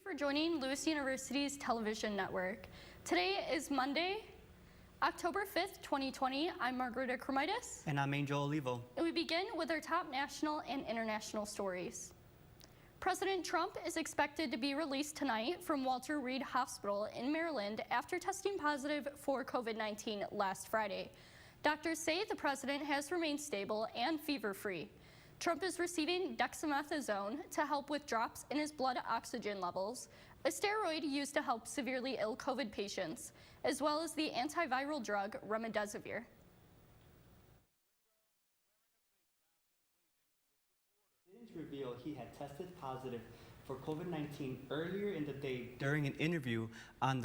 For joining Lewis University's television network. Today is Monday, October 5th, 2020. I'm Margarita Cremitis. And I'm Angel Olivo. And we begin with our top national and international stories. President Trump is expected to be released tonight from Walter Reed Hospital in Maryland after testing positive for COVID-19 last Friday. Doctors say the president has remained stable and fever-free. Trump is receiving dexamethasone to help with drops in his blood oxygen levels, a steroid used to help severely ill COVID patients, as well as the antiviral drug remdesivir. Didn't reveal he had tested positive for COVID-19 earlier in the day during an interview on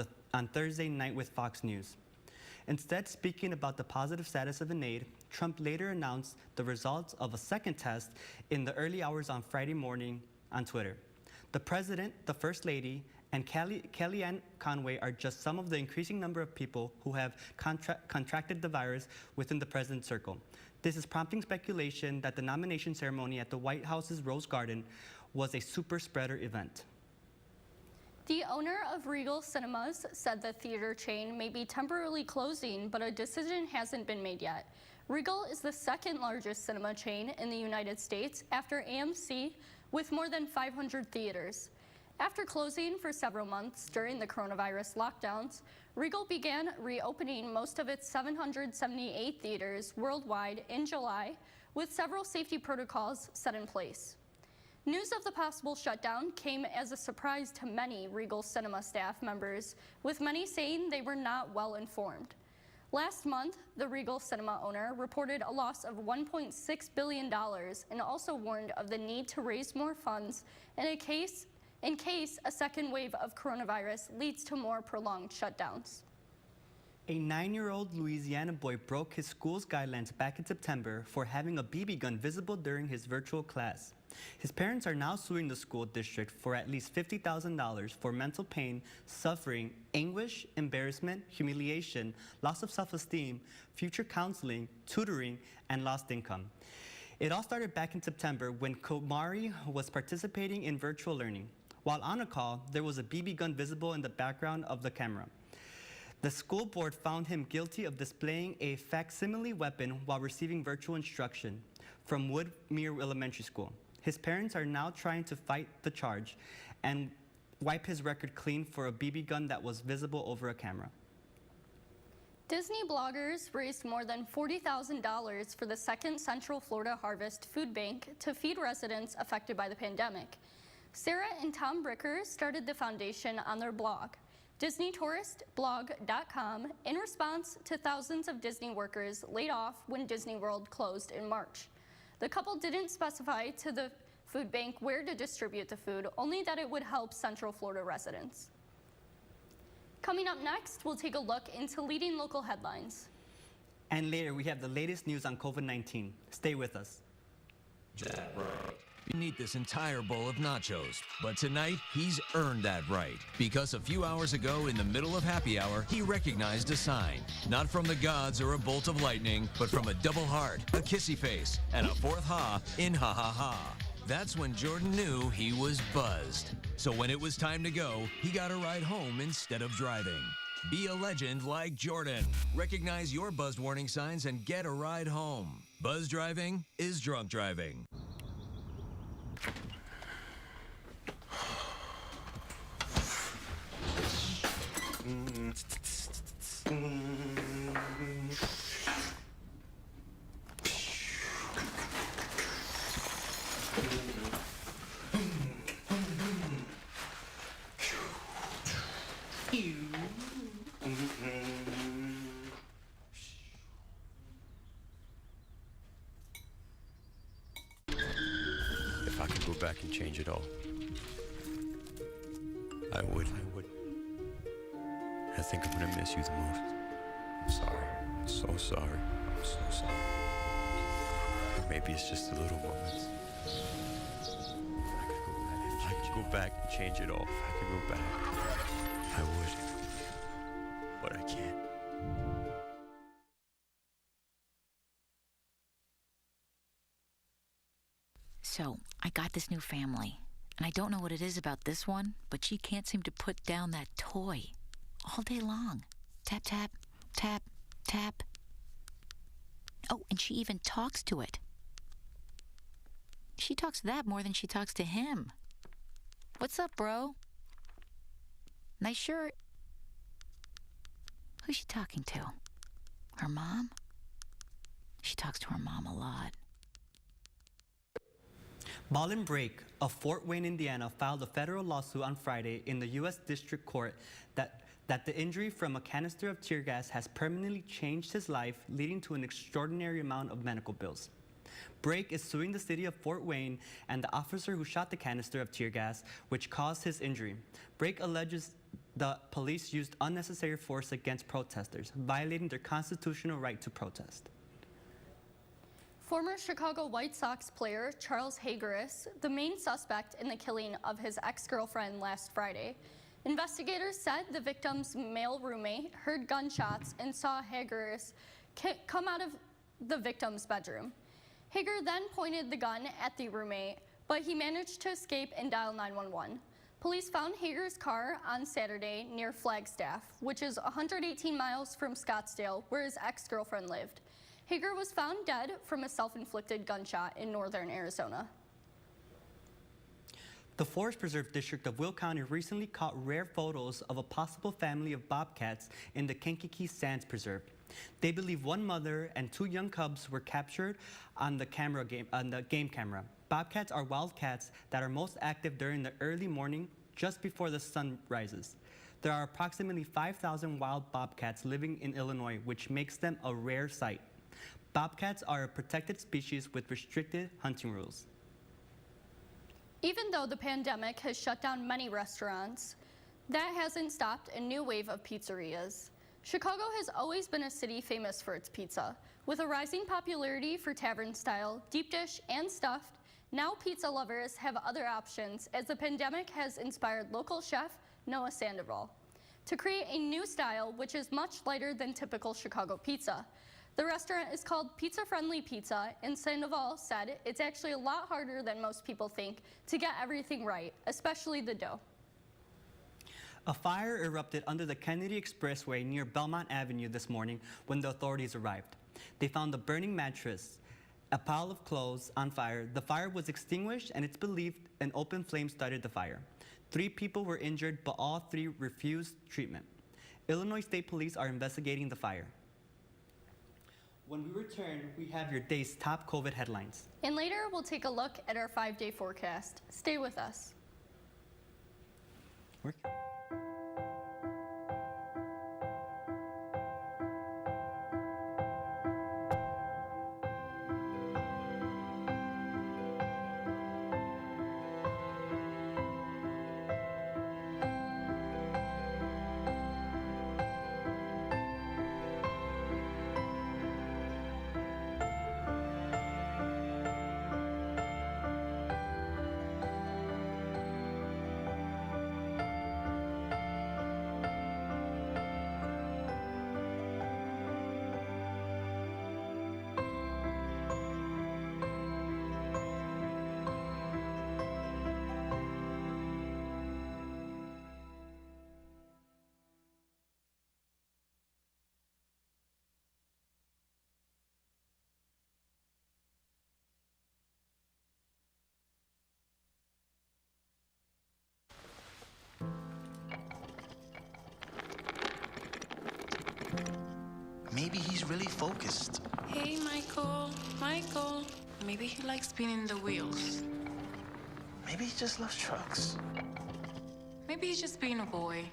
Thursday night with Fox News. Instead, speaking about the positive status of an aide, Trump later announced the results of a second test in the early hours on Friday morning on Twitter. The president, the first lady, and Kellyanne Conway are just some of the increasing number of people who have contracted the virus within the president's circle. This is prompting speculation that the nomination ceremony at the White House's Rose Garden was a super spreader event. The owner of Regal Cinemas said the theater chain may be temporarily closing, but a decision hasn't been made yet. Regal is the second largest cinema chain in the United States after AMC, with more than 500 theaters. After closing for several months during the coronavirus lockdowns, Regal began reopening most of its 778 theaters worldwide in July, with several safety protocols set in place. News of the possible shutdown came as a surprise to many Regal Cinema staff members, with many saying they were not well informed. Last month, the Regal Cinema owner reported a loss of $1.6 billion and also warned of the need to raise more funds in case a second wave of coronavirus leads to more prolonged shutdowns. A 9-year-old Louisiana boy broke his school's guidelines back in September for having a BB gun visible during his virtual class. His parents are now suing the school district for at least $50,000 for mental pain, suffering, anguish, embarrassment, humiliation, loss of self-esteem, future counseling, tutoring, and lost income. It all started back in September when Komari was participating in virtual learning. While on a call, there was a BB gun visible in the background of the camera. The school board found him guilty of displaying a facsimile weapon while receiving virtual instruction from Woodmere Elementary School. His parents are now trying to fight the charge and wipe his record clean for a BB gun that was visible over a camera. Disney bloggers raised more than $40,000 for the second Central Florida Harvest Food Bank to feed residents affected by the pandemic. Sarah and Tom Bricker started the foundation on their blog, DisneyTouristBlog.com, in response to thousands of Disney workers laid off when Disney World closed in March. The couple didn't specify to the food bank where to distribute the food, only that it would help Central Florida residents. Coming up next, we'll take a look into leading local headlines. And later, we have the latest news on COVID-19. Stay with us. You need this entire bowl of nachos, but tonight he's earned that right, because a few hours ago in the middle of happy hour, he recognized a sign, not from the gods or a bolt of lightning, but from a double heart, a kissy face, and a fourth ha in ha ha ha. That's when Jordan knew he was buzzed. So when it was time to go, he got a ride home instead of driving. Be a legend like Jordan. Recognize your buzzed warning signs and get a ride home. Buzz driving is drunk driving. If I could go back and change it all, I would. I think I'm gonna miss you the most. I'm sorry. I'm so sorry. I'm so sorry. Maybe it's just the little moments. If I could go back and change it all. If I could go back, I would. But I can't. So I got this new family. And I don't know what it is about this one, but she can't seem to put down that toy all day long. Tap, tap, tap, tap. Oh, and she even talks to it. She talks to that more than she talks to him. What's up, bro? Nice shirt. Who's she talking to? Her mom? She talks to her mom a lot. Ball and Break of Fort Wayne, Indiana, filed a federal lawsuit on Friday in the U.S. District Court that the injury from a canister of tear gas has permanently changed his life, leading to an extraordinary amount of medical bills. Brake is suing the city of Fort Wayne and the officer who shot the canister of tear gas, which caused his injury. Brake alleges the police used unnecessary force against protesters, violating their constitutional right to protest. Former Chicago White Sox player Charles Hageris, the main suspect in the killing of his ex-girlfriend last Friday. Investigators said the victim's male roommate heard gunshots and saw Hageris come out of the victim's bedroom. Hager then pointed the gun at the roommate, but he managed to escape and dial 911. Police found Hager's car on Saturday near Flagstaff, which is 118 miles from Scottsdale, where his ex-girlfriend lived. Hager was found dead from a self-inflicted gunshot in northern Arizona. The Forest Preserve District of Will County recently caught rare photos of a possible family of bobcats in the Kankakee Sands Preserve. They believe one mother and two young cubs were captured on the game camera. Bobcats are wild cats that are most active during the early morning, just before the sun rises. There are approximately 5,000 wild bobcats living in Illinois, which makes them a rare sight. Bobcats are a protected species with restricted hunting rules. Even though the pandemic has shut down many restaurants, that hasn't stopped a new wave of pizzerias. Chicago has always been a city famous for its pizza. With a rising popularity for tavern style, deep dish, and stuffed, now pizza lovers have other options as the pandemic has inspired local chef Noah Sandoval to create a new style which is much lighter than typical Chicago pizza. The restaurant is called Pizza Friendly Pizza, and Sandoval said it's actually a lot harder than most people think to get everything right, especially the dough. A fire erupted under the Kennedy Expressway near Belmont Avenue this morning when the authorities arrived. They found a burning mattress, a pile of clothes on fire. The fire was extinguished, and it's believed an open flame started the fire. 3 people were injured, but all 3 refused treatment. Illinois State Police are investigating the fire. When we return, we have your day's top COVID headlines. And later, we'll take a look at our 5-day forecast. Stay with us. Maybe he's really focused. Hey, Michael. Michael. Maybe he likes spinning the wheels. Maybe he just loves trucks. Maybe he's just being a boy.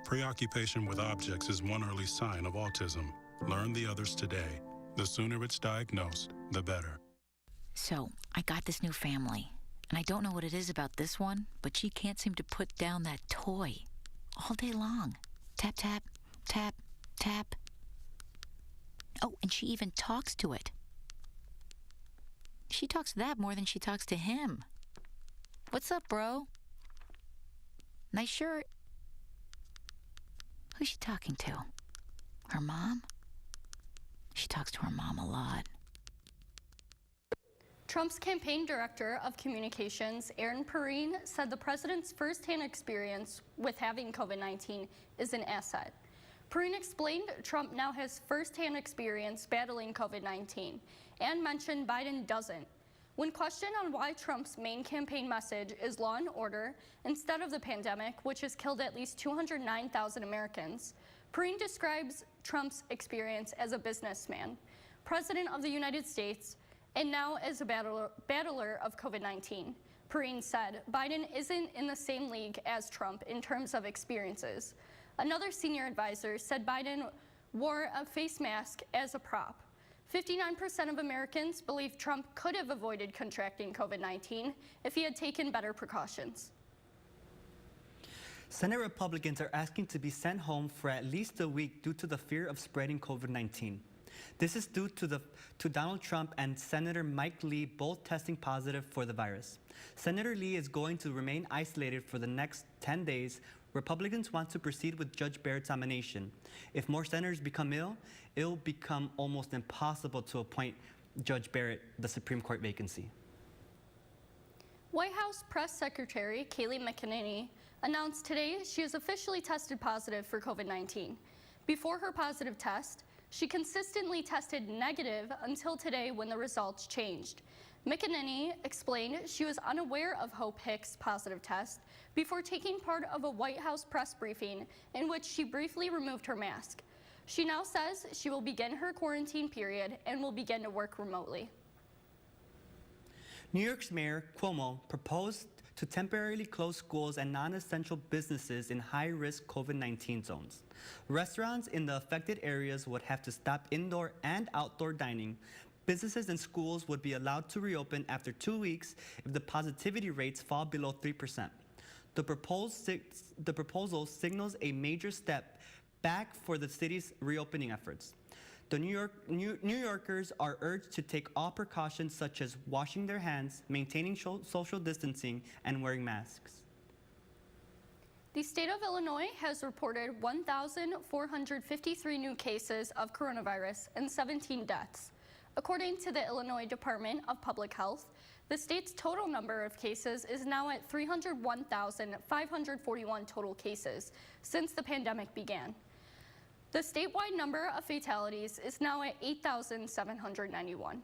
Preoccupation with objects is one early sign of autism. Learn the others today. The sooner it's diagnosed, the better. So, I got this new family, and I don't know what it is about this one, but she can't seem to put down that toy all day long. Tap, tap, tap, tap. Oh, and she even talks to it. She talks to that more than she talks to him. What's up, bro? Nice shirt. Who's she talking to? Her mom? She talks to her mom a lot. Trump's campaign director of communications, Aaron Perrine, said the president's firsthand experience with having COVID-19 is an asset. Perrine explained Trump now has firsthand experience battling COVID-19 and mentioned Biden doesn't. When questioned on why Trump's main campaign message is law and order instead of the pandemic, which has killed at least 209,000 Americans, Perrine describes Trump's experience as a businessman, president of the United States, and now as a battler of COVID-19. Perrine said Biden isn't in the same league as Trump in terms of experiences. Another senior advisor said Biden wore a face mask as a prop. 59% of Americans believe Trump could have avoided contracting COVID-19 if he had taken better precautions. Senate Republicans are asking to be sent home for at least a week due to the fear of spreading COVID-19. This is due to Donald Trump and Senator Mike Lee both testing positive for the virus. Senator Lee is going to remain isolated for the next 10 days. Republicans want to proceed with Judge Barrett's nomination. If more senators become ill, it'll become almost impossible to appoint Judge Barrett the Supreme Court vacancy. White House Press Secretary Kayleigh McEnany announced today she has officially tested positive for COVID-19. Before her positive test, she consistently tested negative until today when the results changed. McEnany explained she was unaware of Hope Hicks' positive test before taking part of a White House press briefing in which she briefly removed her mask. She now says she will begin her quarantine period and will begin to work remotely. New York's Mayor Cuomo proposed to temporarily close schools and non-essential businesses in high-risk COVID-19 zones. Restaurants in the affected areas would have to stop indoor and outdoor dining. Businesses and schools would be allowed to reopen after 2 weeks if the positivity rates fall below 3%. The proposal signals a major step back for the city's reopening efforts. The New Yorkers are urged to take all precautions such as washing their hands, maintaining social distancing, and wearing masks. The state of Illinois has reported 1,453 new cases of coronavirus and 17 deaths. According to the Illinois Department of Public Health, the state's total number of cases is now at 301,541 total cases since the pandemic began. The statewide number of fatalities is now at 8,791.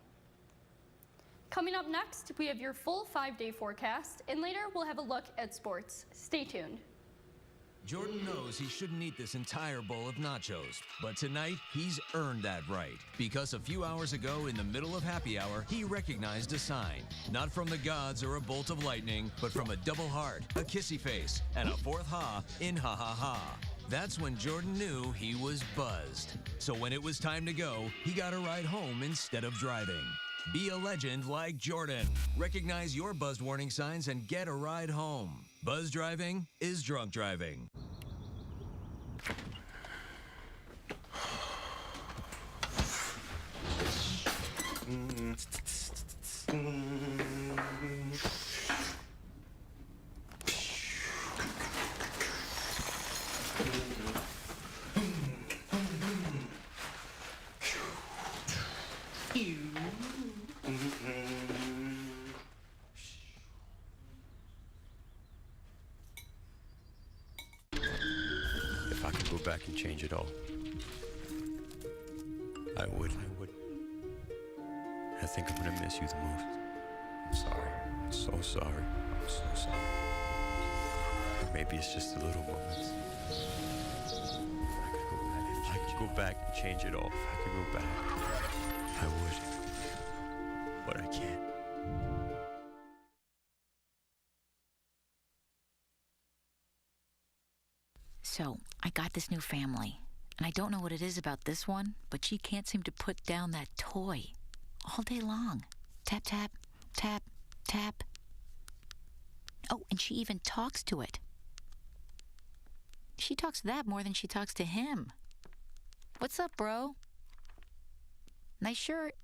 Coming up next, we have your full 5-day forecast, and later we'll have a look at sports. Stay tuned. Jordan knows he shouldn't eat this entire bowl of nachos, but tonight he's earned that right because a few hours ago in the middle of happy hour, he recognized a sign, not from the gods or a bolt of lightning, but from a double heart, a kissy face, and a fourth ha in ha ha ha. That's when Jordan knew he was buzzed. So when it was time to go, he got a ride home instead of driving. Be a legend like Jordan. Recognize your buzzed warning signs and get a ride home. Buzz driving is drunk driving. If I could go back and change it all, I would. I think I'm gonna miss you the most. I'm sorry. I'm so sorry. I'm so sorry. Maybe it's just the little moments. If I could go back and change it all. If I could go back, I would. But I can't. So, I got this new family, and I don't know what it is about this one, but she can't seem to put down that toy all day long. Tap, tap, tap, tap. Oh, and she even talks to it. She talks to that more than she talks to him. What's up, bro? Nice shirt.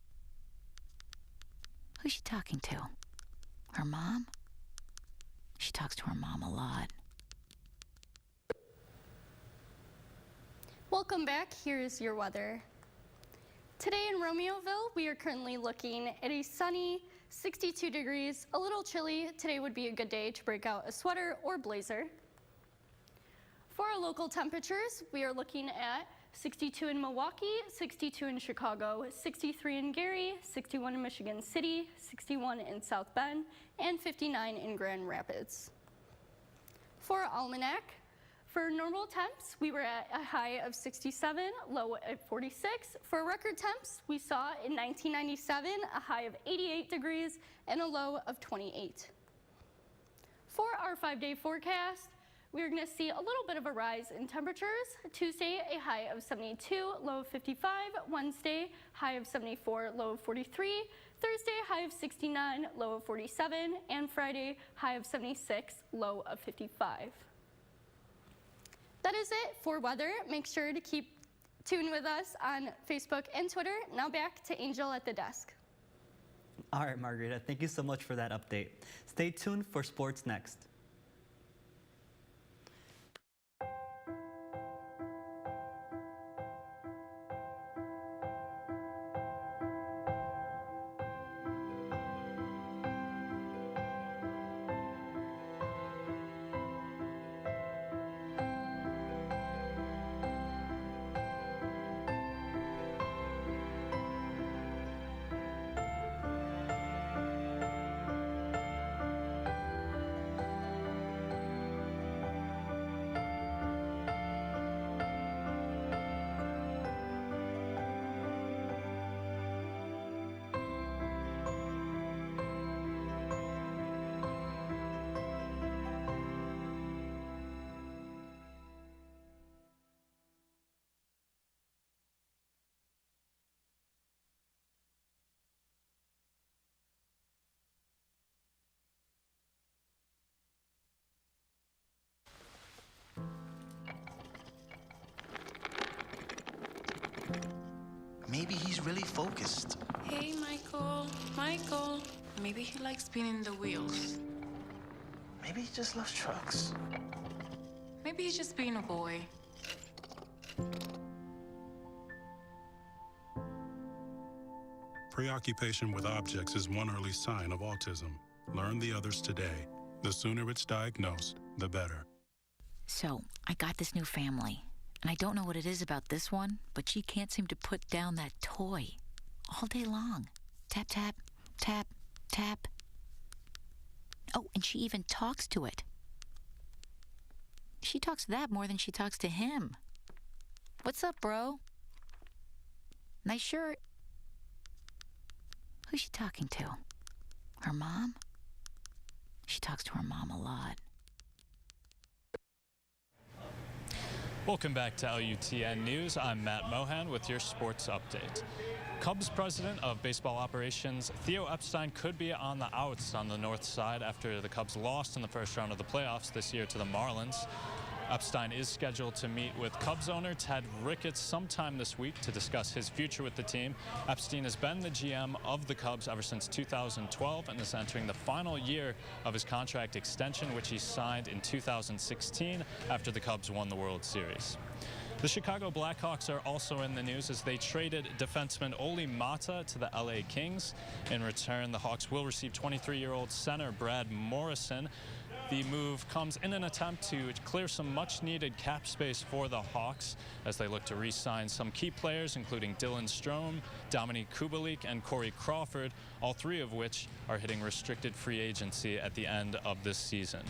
Who's she talking to? Her mom? She talks to her mom a lot. Welcome back. Here's your weather. Today in Romeoville, we are currently looking at a sunny 62 degrees, a little chilly. Today would be a good day to break out a sweater or blazer. For our local temperatures, we are looking at 62 in Milwaukee, 62 in Chicago, 63 in Gary, 61 in Michigan City, 61 in South Bend, and 59 in Grand Rapids. For Almanac, for normal temps, we were at a high of 67, low at 46. For record temps, we saw in 1997 a high of 88 degrees and a low of 28. For our 5-day forecast, we're going to see a little bit of a rise in temperatures. Tuesday, a high of 72, low of 55. Wednesday, high of 74, low of 43. Thursday, high of 69, low of 47. And Friday, high of 76, low of 55. That is it for weather. Make sure to keep tuned with us on Facebook and Twitter. Now back to Angel at the desk. All right, Margarita, thank you so much for that update. Stay tuned for sports next. Maybe he's really focused. Hey, Michael. Michael. Maybe he likes spinning the wheels. Maybe he just loves trucks. Maybe he's just being a boy. Preoccupation with objects is one early sign of autism. Learn the others today. The sooner it's diagnosed, the better. So, I got this new family. And I don't know what it is about this one, but she can't seem to put down that toy all day long. Tap, tap, tap, tap. Oh, and she even talks to it. She talks to that more than she talks to him. What's up, bro? Nice shirt. Who's she talking to? Her mom? She talks to her mom a lot. Welcome back to LUTN News. I'm Matt Mohan with your sports update. Cubs president of baseball operations Theo Epstein could be on the outs on the north side after the Cubs lost in the first round of the playoffs this year to the Marlins. Epstein is scheduled to meet with Cubs owner Ted Ricketts sometime this week to discuss his future with the team. Epstein has been the GM of the Cubs ever since 2012 and is entering the final year of his contract extension, which he signed in 2016 after the Cubs won the World Series. The Chicago Blackhawks are also in the news as they traded defenseman Oli Mata to the LA Kings. In return, the Hawks will receive 23-year-old center Brad Morrison. The move comes in an attempt to clear some much-needed cap space for the Hawks as they look to re-sign some key players, including Dylan Strome, Dominique Kubalik, and Corey Crawford, all three of which are hitting restricted free agency at the end of this season.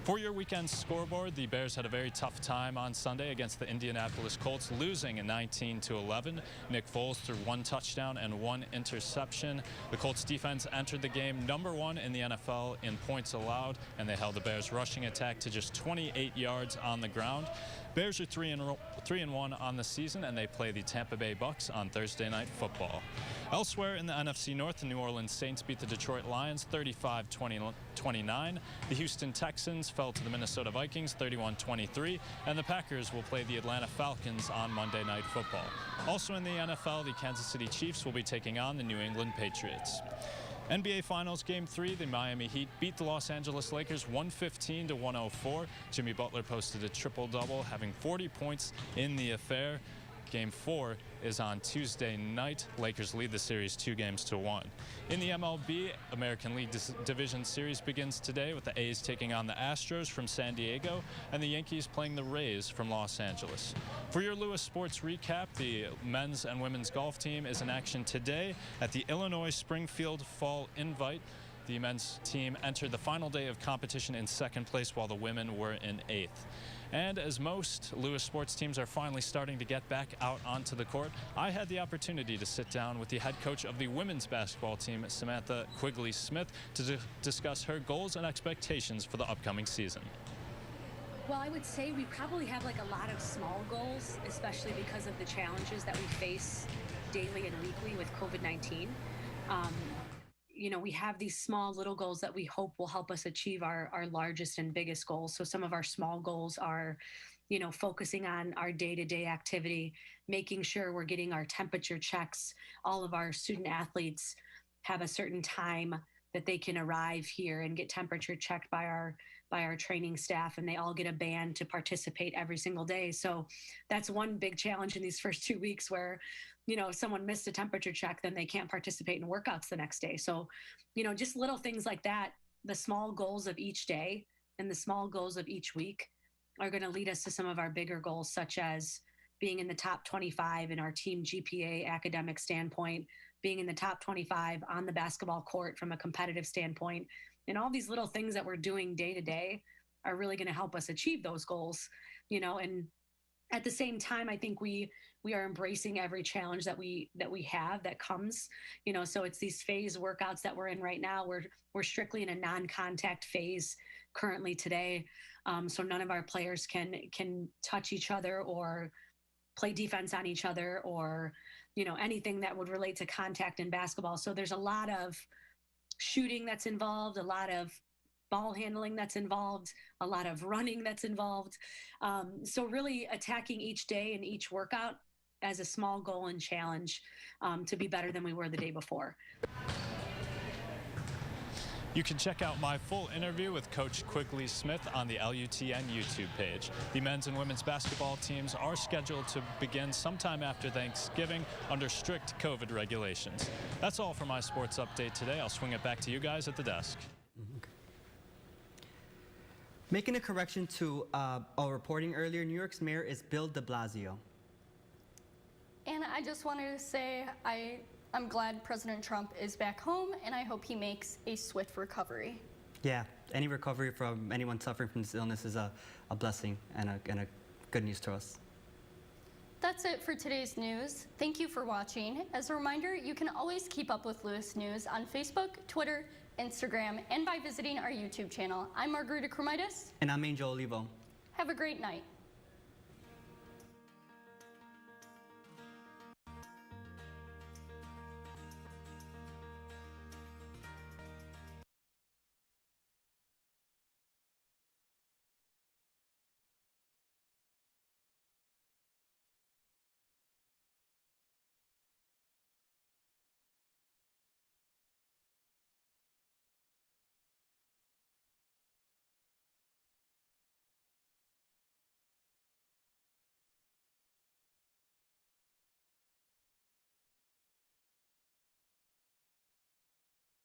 For your weekend scoreboard, the Bears had a very tough time on Sunday against the Indianapolis Colts, losing 19-11. Nick Foles threw 1 touchdown and 1 interception. The Colts defense entered the game #1 in the NFL in points allowed, and they held the Bears rushing attack to just 28 yards on the ground. Bears are 3-1 on the season, and they play the Tampa Bay Bucks on Thursday Night Football. Elsewhere in the NFC North, the New Orleans Saints beat the Detroit Lions 35-29. The Houston Texans fell to the Minnesota Vikings 31-23, and the Packers will play the Atlanta Falcons on Monday Night Football. Also in the NFL, the Kansas City Chiefs will be taking on the New England Patriots. NBA Finals Game 3, the Miami Heat beat the Los Angeles Lakers 115-104. Jimmy Butler posted a triple-double, having 40 points in the affair. Game 4 is on Tuesday night. Lakers lead the series 2-1. In the MLB, American League Division Series begins today with the A's taking on the Astros from San Diego and the Yankees playing the Rays from Los Angeles. For your Lewis Sports recap, the men's and women's golf team is in action today at the Illinois Springfield Fall Invite. The men's team entered the final day of competition in second place while the women were in 8th. And as most Lewis sports teams are finally starting to get back out onto the court, I had the opportunity to sit down with the head coach of the women's basketball team, Samantha Quigley-Smith, to discuss her goals and expectations for the upcoming season. Well, I would say we probably have like a lot of small goals, especially because of the challenges that we face daily and weekly with COVID-19. You know, we have these small little goals that we hope will help us achieve our largest and biggest goals. So some of our small goals are, you know, focusing on our day-to-day activity, making sure we're getting our temperature checks. All of our student athletes have a certain time that they can arrive here and get temperature checked by our training staff, and they all get a band to participate every single day. So that's one big challenge in these first 2 weeks where, you know, if someone missed a temperature check, then they can't participate in workouts the next day. So, you know, just little things like that, the small goals of each day and the small goals of each week are going to lead us to some of our bigger goals, such as being in the top 25 in our team GPA academic standpoint, being in the top 25 on the basketball court from a competitive standpoint. And all these little things that we're doing day to day are really going to help us achieve those goals, you know. And at the same time, I think we are embracing every challenge that we have that comes, you know. So it's these phase workouts that we're in right now. We're strictly in a non-contact phase currently today, so none of our players can touch each other or play defense on each other or, you know, anything that would relate to contact in basketball. So there's a lot of shooting that's involved, a lot of ball handling that's involved, a lot of running that's involved. So really attacking each day and each workout as a small goal and challenge to be better than we were the day before. You can check out my full interview with Coach Quigley-Smith on the LUTN YouTube page. The men's and women's basketball teams are scheduled to begin sometime after Thanksgiving under strict COVID regulations. That's all for my sports update today. I'll swing it back to you guys at the desk. Okay. Making a correction to our reporting earlier, New York's mayor is Bill de Blasio. And I just wanted to say I'm glad President Trump is back home, and I hope he makes a swift recovery. Yeah, any recovery from anyone suffering from this illness is a blessing and a good news to us. That's it for today's news. Thank you for watching. As a reminder, you can always keep up with Lewis News on Facebook, Twitter, Instagram, and by visiting our YouTube channel. I'm Margarita Cremitis. And I'm Angel Olivo. Have a great night.